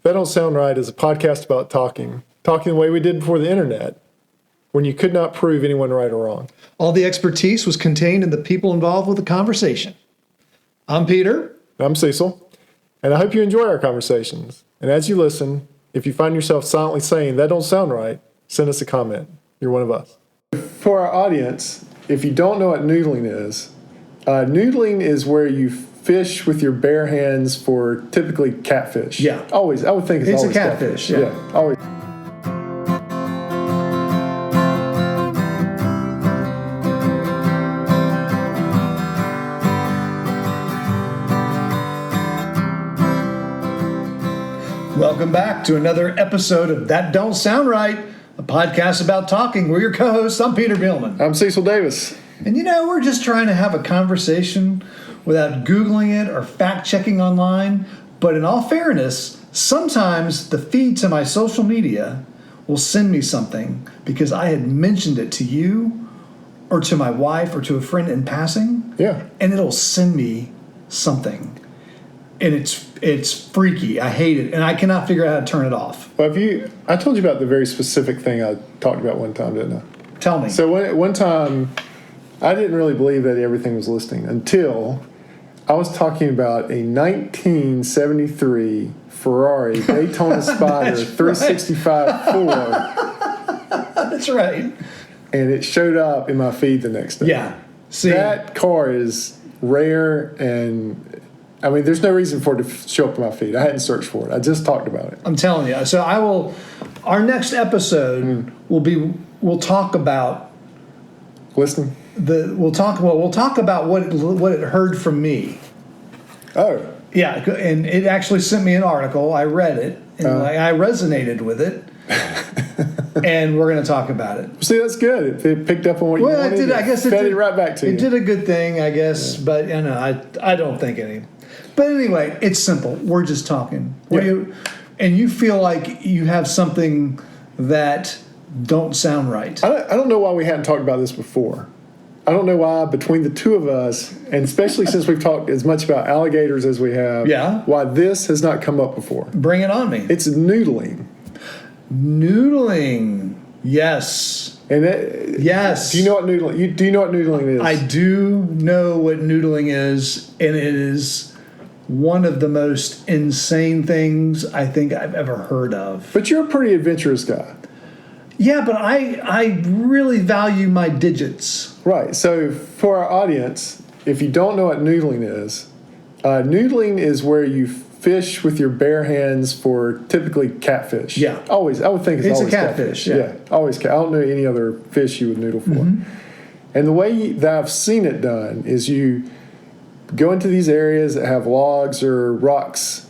That Don't Sound Right is a podcast about talking the way we did before the internet, when you could not prove anyone right or wrong. All the expertise was contained in the people involved with the conversation. I'm Peter. I'm Cecil, and I hope you enjoy our conversations. And as you listen, if you find yourself silently saying, "That don't sound right," send us a comment. You're one of us. For our audience, if you don't know what noodling is where you fish with your bare hands for typically catfish. Yeah. Always. I would think it's always a catfish. Yeah. Always. Welcome back to another episode of That Don't Sound Right, a podcast about talking. We're your co-hosts. I'm Peter Billman. I'm Cecil Davis. And we're just trying to have a conversation without Googling it or fact-checking online. But in all fairness, sometimes the feed to my social media will send me something because I had mentioned it to you or to my wife or to a friend in passing. Yeah. And it'll send me something. And it's freaky. I hate it. And I cannot figure out how to turn it off. Well, I told you about the very specific thing I talked about one time, didn't I? Tell me. So one time, I didn't really believe that everything was listening until I was talking about a 1973 Ferrari Daytona Spider 365 Ford. That's right. And it showed up in my feed the next day. Yeah. See, that car is rare, and I mean, there's no reason for it to show up in my feed. I hadn't searched for it. I just talked about it. I'm telling you. So our next episode we'll talk about listening. We'll talk about what it heard from me. Oh. Yeah, and it actually sent me an article. I read it, and I resonated with it. And we're going to talk about it. See, that's good. It picked up on what you wanted. It did. I guess it fed did, it right back to you. It did a good thing, I guess. Yeah. But I don't think any. But anyway, it's simple. We're just talking. Yeah. And you feel like you have something that don't sound right. I don't know why we hadn't talked about this before. I don't know why between the two of us, and especially since we've talked as much about alligators as we have, why this has not come up before. Bring it on me. It's noodling. Noodling. Yes. And yes. Do you know what noodling? Do you know what noodling is? I do know what noodling is, and it is one of the most insane things I think I've ever heard of. But you're a pretty adventurous guy. Yeah, but I really value my digits. Right. So for our audience, if you don't know what noodling is where you fish with your bare hands for typically catfish. Yeah. Always. I would think it's always a catfish. Yeah. Always cat. I don't know any other fish you would noodle for. Mm-hmm. And the way that I've seen it done is you go into these areas that have logs or rocks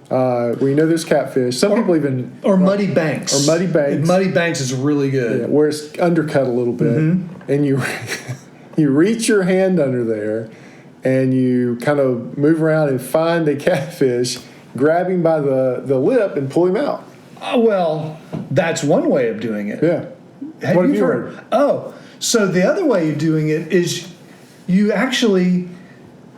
where you know there's catfish. Some people even... Or muddy banks. Or muddy banks. And muddy banks is really good. Yeah, where it's undercut a little bit. Mm-hmm. And you reach your hand under there and you kind of move around and find a catfish, grab him by the lip and pull him out. Well, that's one way of doing it. Yeah. What have you heard? Oh, so the other way of doing it is you actually...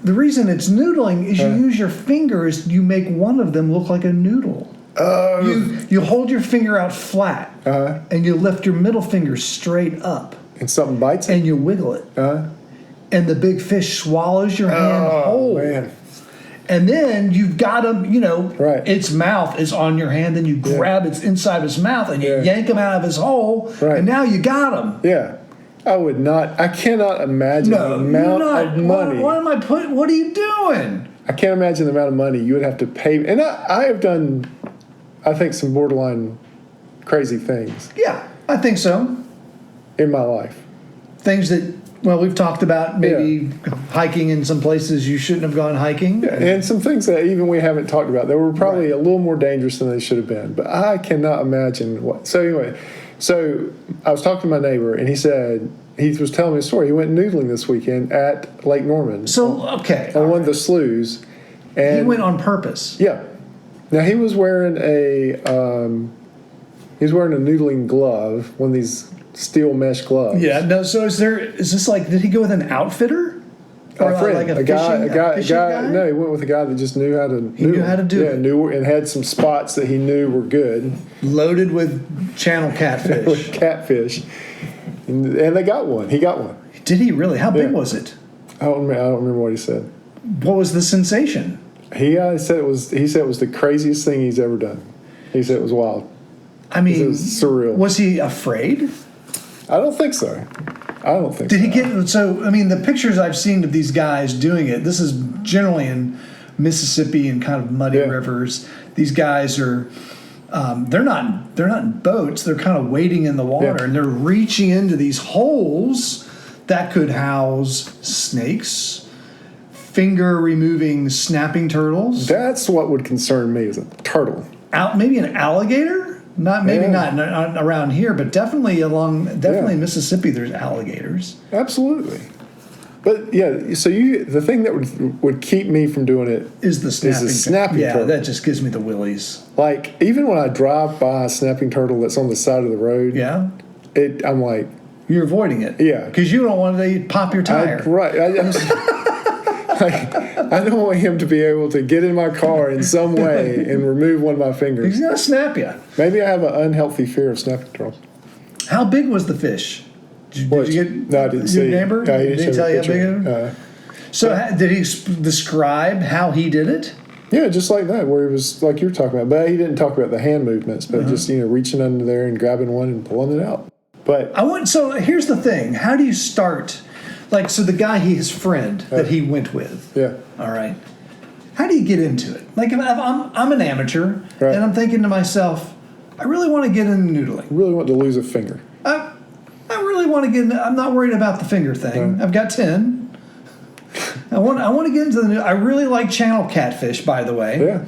The reason it's noodling is you use your fingers. You make one of them look like a noodle. You hold your finger out flat, and you lift your middle finger straight up. And something bites it? And you wiggle it. And the big fish swallows your hand whole. Man. And then you've got him, its mouth is on your hand, and you grab its inside of its mouth, and you yank him out of his hole, and now you got him. Yeah. I cannot imagine the amount of money. What are you doing? I can't imagine the amount of money you would have to pay. And I have done, I think, some borderline crazy things. Yeah, I think so. In my life. Things that, we've talked about maybe hiking in some places you shouldn't have gone hiking. Yeah, and some things that even we haven't talked about that were probably a little more dangerous than they should have been. But I cannot imagine what. So anyway... So I was talking to my neighbor, and he was telling me a story. He went noodling this weekend at Lake Norman. So, on one of the sloughs. And he went on purpose. Yeah. Now he was wearing a noodling glove, one of these steel mesh gloves. Yeah. No. So is this like? Did he go with an outfitter? Or a friend, like a guy. fishing guy? No, he went with a guy that just knew how to. He knew how to do it. Knew and had some spots that he knew were good. Loaded with channel catfish. With catfish, and they got one. He got one. Did he really? How big was it? I don't remember what he said. What was the sensation? He said it was. He said it was the craziest thing he's ever done. He said it was wild. I mean, it was surreal. Was he afraid? I don't think so. Did he get so? I mean, the pictures I've seen of these guys doing it. This is generally in Mississippi and kind of muddy rivers. These guys are. They're not in boats. They're kind of wading in the water, and they're reaching into these holes that could house snakes, finger-removing snapping turtles. That's what would concern me as a turtle. Maybe an alligator. Not around here, but definitely in Mississippi. There's alligators. Absolutely. But yeah, so the thing that would keep me from doing it is the snapping turtle. Yeah, that just gives me the willies. Like even when I drive by a snapping turtle that's on the side of the road, I'm like, you're avoiding it, because you don't want to pop your tire, I don't want him to be able to get in my car in some way and remove one of my fingers. He's gonna snap you. Maybe I have an unhealthy fear of snapping turtles. How big was the fish? Did you get? No, I didn't see. Your neighbor? Did he tell you how big it was? So did he describe how he did it? Yeah, just like that, where he was like you were talking about. But he didn't talk about the hand movements, but just reaching under there and grabbing one and pulling it out. But so here's the thing: how do you start? Like, so the guy, his friend that he went with. Yeah. All right. How do you get into it? Like, if I'm an amateur, and I'm thinking to myself, I really want to get into noodling. I really want to lose a finger. I really want to get into, I'm not worried about the finger thing. I've got 10. I want to get into the, I really like channel catfish, by the way. Yeah.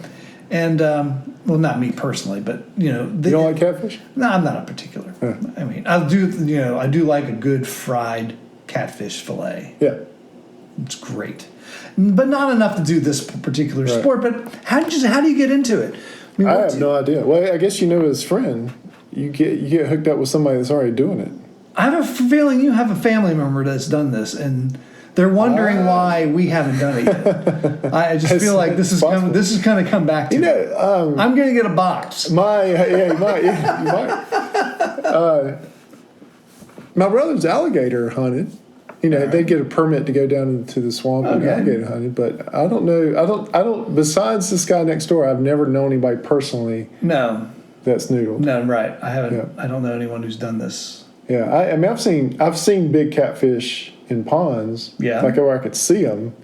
And, well, not me personally, but, you don't like catfish? No, I'm not a particular. I mean, I do like a good fried catfish fillet. Yeah. It's great. But not enough to do this particular sport. But how do you get into it? I have no idea. Well, I guess his friend. You get hooked up with somebody that's already doing it. I have a feeling you have a family member that's done this, and they're wondering why we haven't done it yet. I just feel like this is going to come back to me. I'm going to get a box. You might. My brother's alligator hunted. They get a permit to go down into the swamp and alligator hunted, but I don't know. I don't. Besides this guy next door, I've never known anybody personally. No. That's noodled. No, right. I haven't. Yeah. I don't know anyone who's done this. Yeah, I mean, I've seen big catfish in ponds. Yeah. Like where I could see them,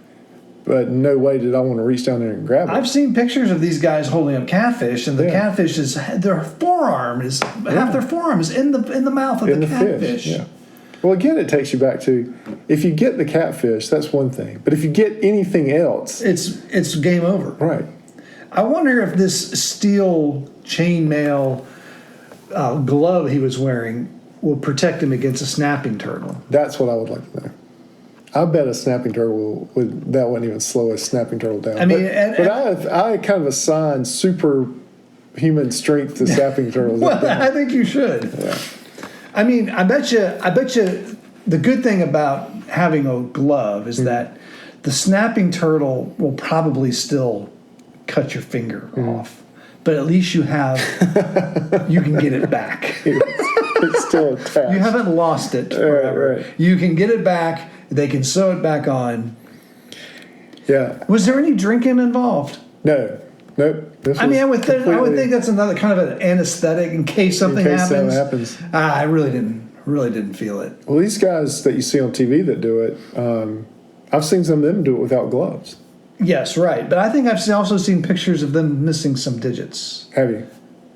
but no way did I want to reach down there and grab it. I've seen pictures of these guys holding up catfish, and the catfish is their forearm is half their forearm is in the mouth of the catfish. Fish, yeah. Well, again, it takes you back to if you get the catfish, that's one thing. But if you get anything else, it's game over. Right. I wonder if this steel chainmail glove he was wearing will protect him against a snapping turtle. That's what I would like to know. I bet a snapping turtle that wouldn't even slow a snapping turtle down. I mean, I kind of assign superhuman strength to snapping turtles. Well, I think you should. Yeah. I mean, I bet you the good thing about having a glove is that the snapping turtle will probably still cut your finger off, but at least you can get it back. It's still attached. You haven't lost it forever. Right. You can get it back. They can sew it back on. Yeah. Was there any drinking involved? No. Nope. I would think that's another kind of an anesthetic in case something happens. I really didn't feel it. Well, these guys that you see on TV that do it, I've seen some of them do it without gloves. Yes, right. But I think I've also seen pictures of them missing some digits. Have you?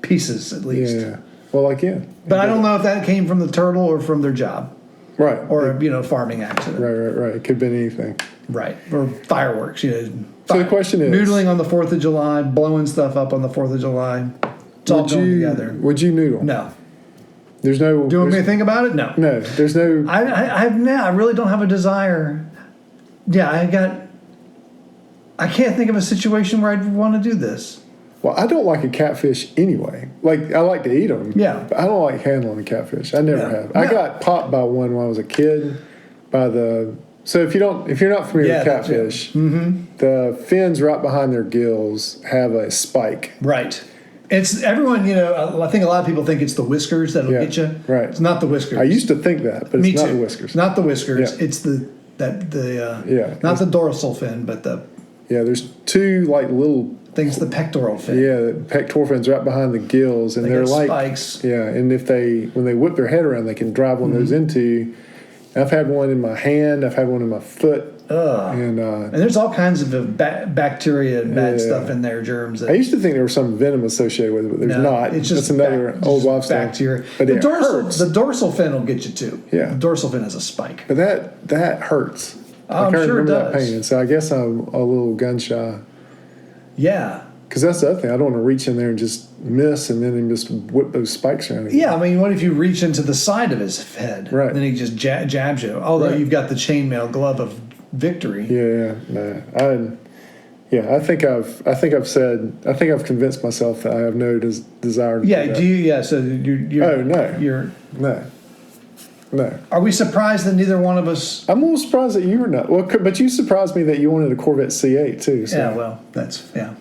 Pieces, at least. Yeah. Well, again. But I don't know if that came from the turtle or from their job. Right. Or a farming accident. Right. It could have been anything. Right. Or fireworks, So the question is... Noodling on the 4th of July, blowing stuff up on the 4th of July. It's all going together. Would you noodle? No. There's no... Do you want me to think about it? No. No. There's no... I really don't have a desire. Yeah, I can't think of a situation where I'd want to do this. Well, I don't like a catfish anyway. Like, I like to eat them. Yeah. But I don't like handling a catfish. I never have. I got popped by one when I was a kid by the So if you're not familiar Yeah, with catfish, the fins right behind their gills have a spike. Right. It's everyone, I think a lot of people think it's the whiskers that'll get you. Right. It's not the whiskers. I used to think that, but Me it's not too. the whiskers. Not the whiskers. Yeah. It's not it's- the dorsal fin, but the Yeah, there's two like little thing's the pectoral fin. yeah, the pectoral fins right behind the gills, and They they're got like spikes. Yeah, and when they whip their head around, they can drive one of those into. I've had one in my hand. I've had one in my foot. And there's all kinds of bacteria and bad stuff in there, germs. I used to think there was some venom associated with it, but there's not. It's just that's another old wives' tale. bacteria. But it hurts. The dorsal fin will get you too. Yeah. The dorsal fin has a spike. But that hurts. I'm I can't sure it remember that does. pain, and so I guess I'm a little gun shy. Yeah. Because that's the other thing. I don't want to reach in there and just miss, and then just whip those spikes around again. Yeah, I mean, what if you reach into the side of his head? Right. Then he just jabs you. Although you've got the chainmail glove of victory. I think I've convinced myself that I have no desire to do that. Do you? Yeah. So you're. Oh, no. You're. No. Are we surprised that neither one of us? I'm a little surprised that you were not. Well, but you surprised me that you wanted a Corvette C8 too. So. Yeah. Well, that's Yeah.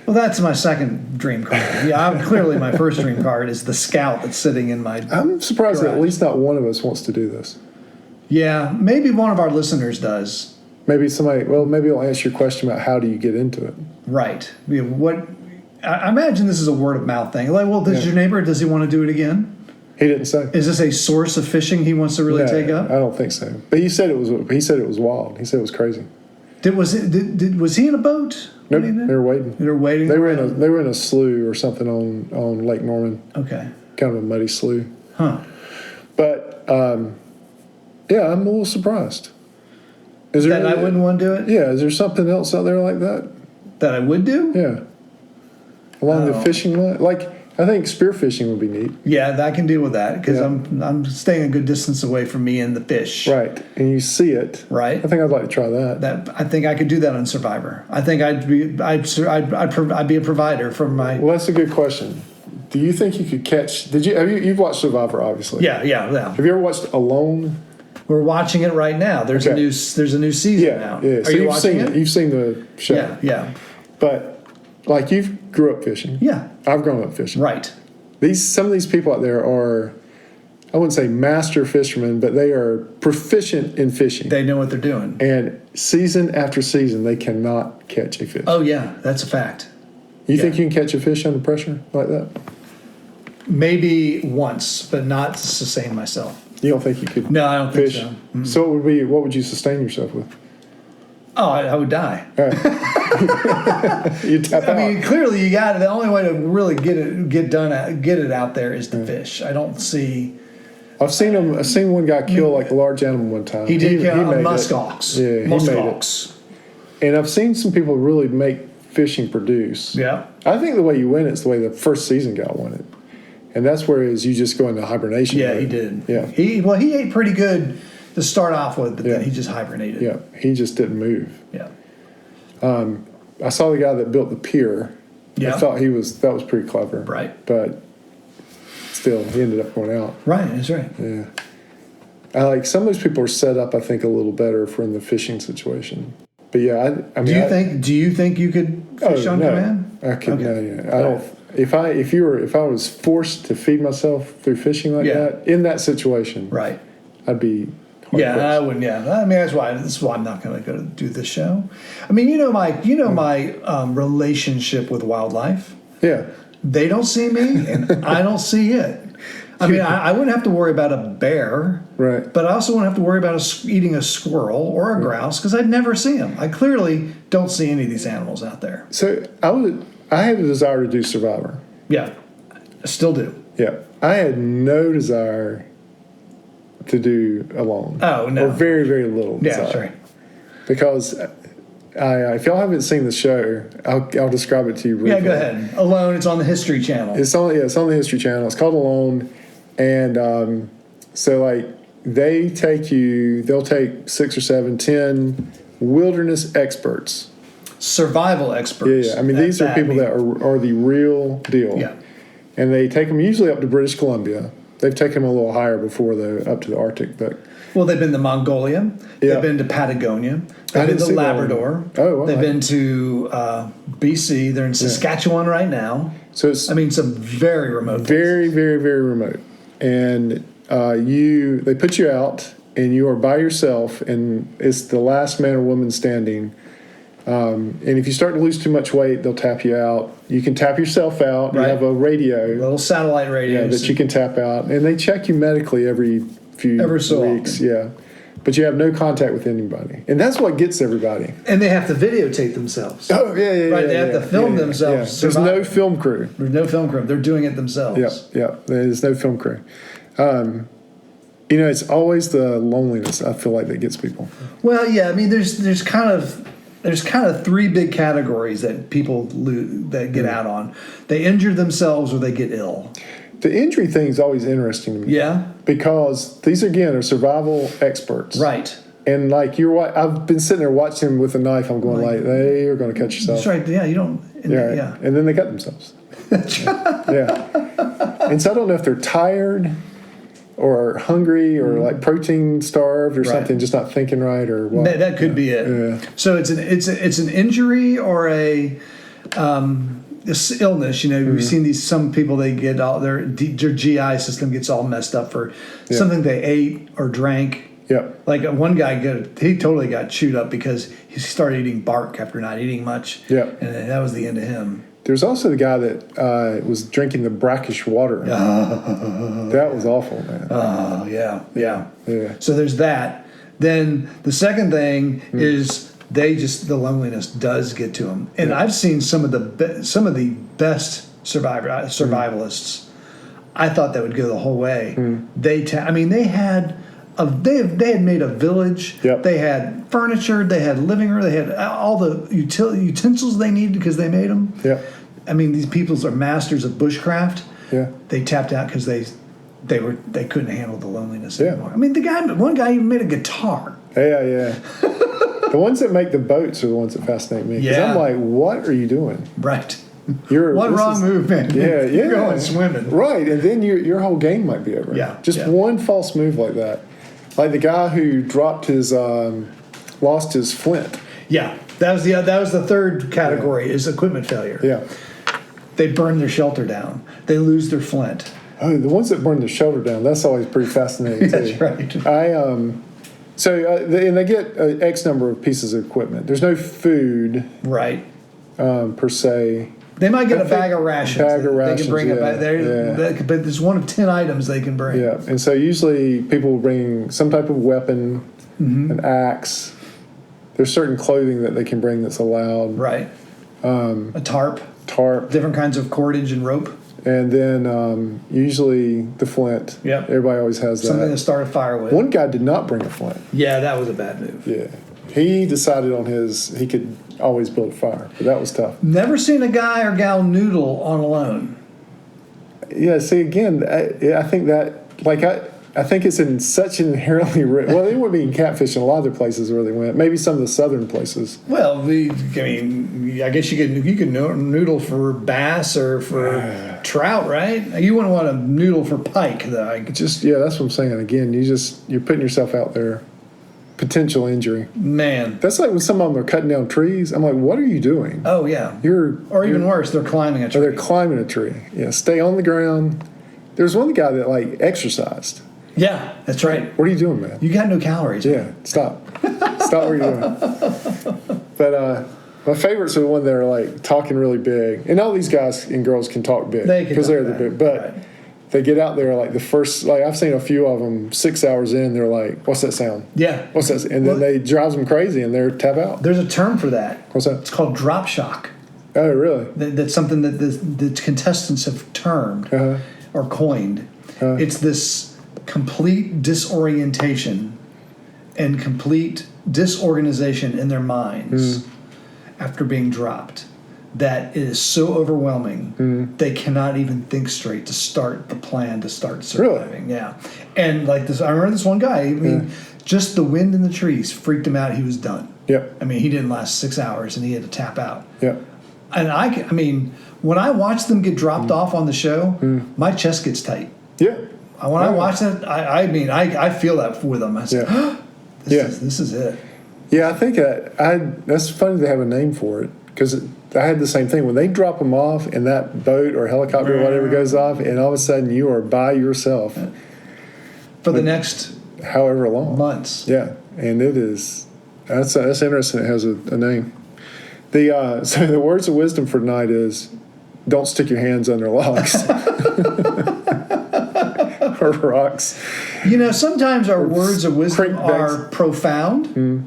Well, that's my second dream card. Yeah, clearly my first dream card is the Scout that's sitting in my. I'm surprised that at garage. least not one of us wants to do this. Yeah, maybe one of our listeners does. Maybe maybe I'll ask your question about how do you get into it. Right. Yeah, I imagine this is a word of mouth thing. Like, well, does your neighbor, does he want to do it again? He didn't say. Is this a source of fishing he wants to really take up? I don't think so. But he said it was wild. He said it was crazy. Was he in a boat? Nope, they were waiting. They were waiting. They were in a slough or something on Lake Norman. Okay. Kind of a muddy slough. Huh. But I'm a little surprised. Is there That I wouldn't want to do it? Yeah, is there something else out there like that? That I would do? Yeah. Along the fishing line, like I think spearfishing would be neat. Yeah, I can deal with that because Yeah. I'm staying a good distance away from me and the fish. Right, and you see it. Right. I think I'd like to try that. That I think I could do that on Survivor. I think I'd be a provider for my. Well, that's a good question. Do you think you could catch? You've watched Survivor, obviously? Yeah. Have you ever watched Alone? We're watching it right now. There's a new season now. Yeah. So Are you you've watching seen it? You've seen the show. Yeah. But like you grew up fishing. Yeah. I've grown up fishing. Right. Some of these people out there are, I wouldn't say master fishermen, but they are proficient in fishing. They know what they're doing. And season after season, they cannot catch a fish. Oh yeah, that's a fact. You think you can catch a fish under pressure like that? Maybe once, but not to sustain myself. You don't think you could? No, I don't think fish? so. So what would you sustain yourself with? Oh, I would die. You tap out. I mean, clearly you got it. The only way to really get it out there is to fish. I don't see. I've seen one guy kill like a large animal one time. He did kill a made muskox. it. Yeah, he musk made ox. it. And I've seen some people really make fishing produce. Yeah. I think the way you win it is the way the first season guy won it. And that's where you just go into hibernation. Yeah, mode. he did. Yeah. He ate pretty good to start off with, but Yeah. then he just hibernated. Yeah, he just didn't move. Yeah. I saw the guy that built the pier. Yeah. I thought that was pretty clever. Right. But still, he ended up going out. Right. That's right. Yeah. I like some of those people are set up, I think, a little better for in the fishing situation. But yeah, I mean, Do you think you could fish on command? I could. Okay. No, yeah. I don't. If I was forced to feed myself through fishing like that in that situation, Right. I'd be. Yeah, I wouldn't. Yeah, I mean that's why I'm not going to go do this show. I mean, my relationship with wildlife. Yeah. They don't see me, and I don't see it. I mean, I wouldn't have to worry about a bear, Right. but I also wouldn't have to worry about eating a squirrel or a grouse because I'd never see them. I clearly don't see any of these animals out there. So I had a desire to do Survivor. Yeah, I still do. Yeah. I had no desire to do Alone. Oh, no. Or very, very little Yeah, desire. that's right. Because if y'all haven't seen the show, I'll describe it to you briefly. Yeah, go ahead. Alone, it's on the History Channel. It's on the History Channel. It's called Alone. And so like they'll take 6 or 7, 10 wilderness experts. Survival experts. Yeah. I mean, these are people that are the real deal. Yeah. And they take them usually up to British Columbia. They've taken them a little higher before, though, up to the Arctic. But Well, they've been to Mongolia. Yeah. They've been to Patagonia. They've been to Labrador. Oh, wow. They've been to BC. They're in Saskatchewan right now. So it's some very remote very, very, very remote. And they put you out, and you are by yourself, and it's the last man or woman standing. And if you start to lose too much weight, they'll tap you out. You can tap yourself out. Right. You have a radio. little satellite radios. That you can tap out. And they check you medically every few weeks. Often. Yeah. But you have no contact with anybody. And that's what gets everybody. And they have to videotape themselves. Oh, yeah. Right, they have to film themselves. There's no film crew. There's no film crew. They're doing it themselves. Yeah. There's no film crew. It's always the loneliness, I feel like, that gets people. Well, yeah, there's kind of three big categories that people that get out on. They injure themselves or they get ill. The injury thing is always interesting to me. Yeah. Because these, again, are survival experts. Right. And I've been sitting there watching them with a knife. I'm going they are going to cut yourself. That's right. Yeah, you don't. Yeah. And then they cut themselves. Yeah. And so I don't know if they're tired or hungry or like protein starved or something, just not thinking right or what. That could be it. Yeah. So it's an injury or this illness. We've seen some people, they get all their GI system gets all messed up for something they ate or drank. Yeah. Like one guy, he totally got chewed up because he started eating bark after not eating much. Yeah. And that was the end of him. There's also the guy that was drinking the brackish water. That was awful, man. Oh, yeah. So there's that. Then the second thing is the loneliness does get to them. And I've seen some of the best survivalists. I thought that would go the whole way. They had made a village. Yep. They had furniture. They had living room. They had all the utensils they needed because they made them. Yeah. These people are masters of bushcraft. Yeah. They tapped out because they couldn't handle the loneliness anymore. One guy even made a guitar. Yeah. The ones that make the boats are the ones that fascinate me. Because I'm like, what are you doing? Right. Wrong move, man. Yeah. You're going swimming. Right, and then your whole game might be over. Yeah. Just one false move like that. Like the guy who lost his flint. Yeah. That was the third category is equipment failure. Yeah. They burn their shelter down. They lose their flint. Oh, the ones that burn their shelter down, that's always pretty fascinating too. That's right. And they get X number of pieces of equipment. There's no food. Right. Per se. They might get a bag of rations. They can bring but there's one of 10 items they can bring. Yeah, and so usually people will bring some type of weapon, an axe. There's certain clothing that they can bring that's allowed. Right. A tarp. Different kinds of cordage and rope. And then usually the flint. Yep. Everybody always has that. Something to start a fire with. One guy did not bring a flint. Yeah, that was a bad move. Yeah. He decided he could always build a fire, but that was tough. Never seen a guy or gal noodle on alone. Yeah, see, again, I think that, I think it's in such an inherently rich. Well, they wouldn't be in catfish in a lot of the places where they went. Maybe some of the southern places. Well, I guess you could noodle for bass or for trout, right? You wouldn't want to noodle for pike, though. That's what I'm saying. Again, you're putting yourself out there. Potential injury. Man, that's like when some of them are cutting down trees. I'm like, what are you doing? Oh yeah. Or even worse, they're climbing a tree. Or they're climbing a tree. Yeah, stay on the ground. There's one guy that exercised. Yeah, that's right. What are you doing, man? You got no calories. Yeah, stop. Stop what you're doing. But my favorites are the ones that are talking really big. And all these guys and girls can talk big because they're the big. But right. They get out there the first. I've seen a few of them 6 hours in. They're like, "What's that sound? Yeah, what's that?" And then they drives them crazy, and they're tap out. There's a term for that. What's that? It's called drop shock. Oh, really? That's something that the contestants have termed or coined. It's this complete disorientation and complete disorganization in their minds after being dropped. That is so overwhelming, they cannot even think straight to start the plan to start surviving. Really? Yeah. And I remember this one guy, just the wind in the trees freaked him out. He was done. Yep. He didn't last 6 hours and he had to tap out. Yep. And when I watch them get dropped off on the show, my chest gets tight. Yeah. when I watch that, I mean, I feel that with them. I say, this is it. Yeah, I think that's funny to have a name for it, because I had the same thing. When they drop them off and that boat or helicopter or whatever goes off, and all of a sudden you are by yourself. For the next however long. Months. Yeah, and it is, that's interesting it has a name. So the words of wisdom for tonight is, don't stick your hands under logs. Or rocks. You know, sometimes our words of wisdom are profound. Mm.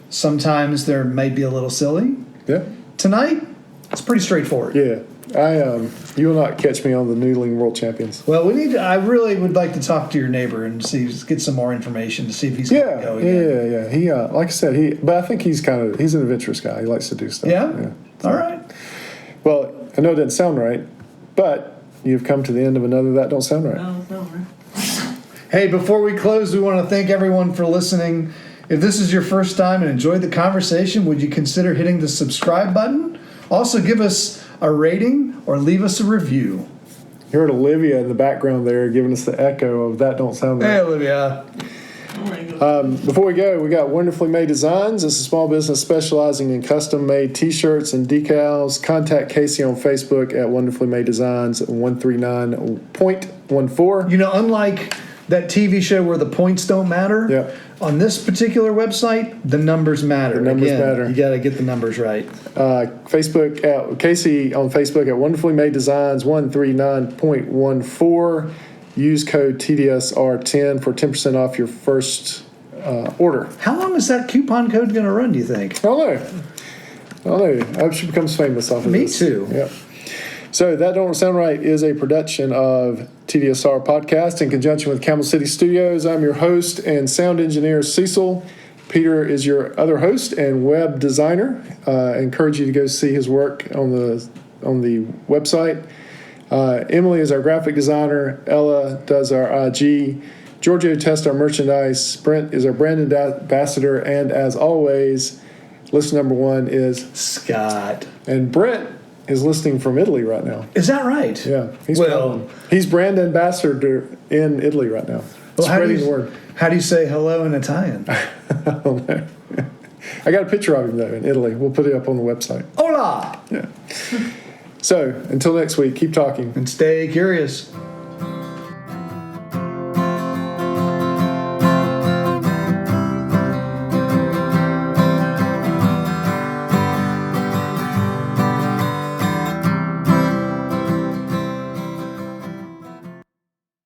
Sometimes they may be a little silly. Yeah. Tonight, it's pretty straightforward. Yeah. You will not catch me on the Noodling World Champions. Well, I really would like to talk to your neighbor and get some more information to see if he's going to go again. Yeah. He, like I said, but I think he's an adventurous guy. He likes to do stuff. Yeah? All right. Well, I know it doesn't sound right, but you've come to the end of another That Don't Sound Right. No, right. Hey, before we close, we want to thank everyone for listening. If this is your first time and enjoyed the conversation, would you consider hitting the subscribe button? Also, give us a rating or leave us a review. You heard Olivia in the background there giving us the echo of That Don't Sound Right. Hey, Olivia. Before we go, we got Wonderfully Made Designs. It's a small business specializing in custom-made T-shirts and decals. Contact Casey on Facebook at Wonderfully Made Designs 139.14. You know, unlike that TV show where the points don't matter, on this particular website, the numbers matter. The numbers matter. You got to get the numbers right. Facebook at Casey on Facebook at Wonderfully Made Designs 139.14. Use code TDSR10 for 10% off your first order. How long is that coupon code going to run, do you think? I don't know. I hope she becomes famous off of this. Me too. Yeah. So That Don't Sound Right is a production of TDSR Podcast in conjunction with Camel City Studios. I'm your host and sound engineer, Cecil. Peter is your other host and web designer. I encourage you to go see his work on the website. Emily is our graphic designer. Ella does our IG. Giorgio tests our merchandise. Brent is our brand ambassador. And as always, list number one is Scott. And Brent is listening from Italy right now. Is that right? Yeah. He's brand ambassador in Italy right now. Well, spreading the word. How do you say hello in Italian? I don't know. I got a picture of him, though, in Italy. We'll put it up on the website. Hola! Yeah. So, until next week, keep talking. And stay curious.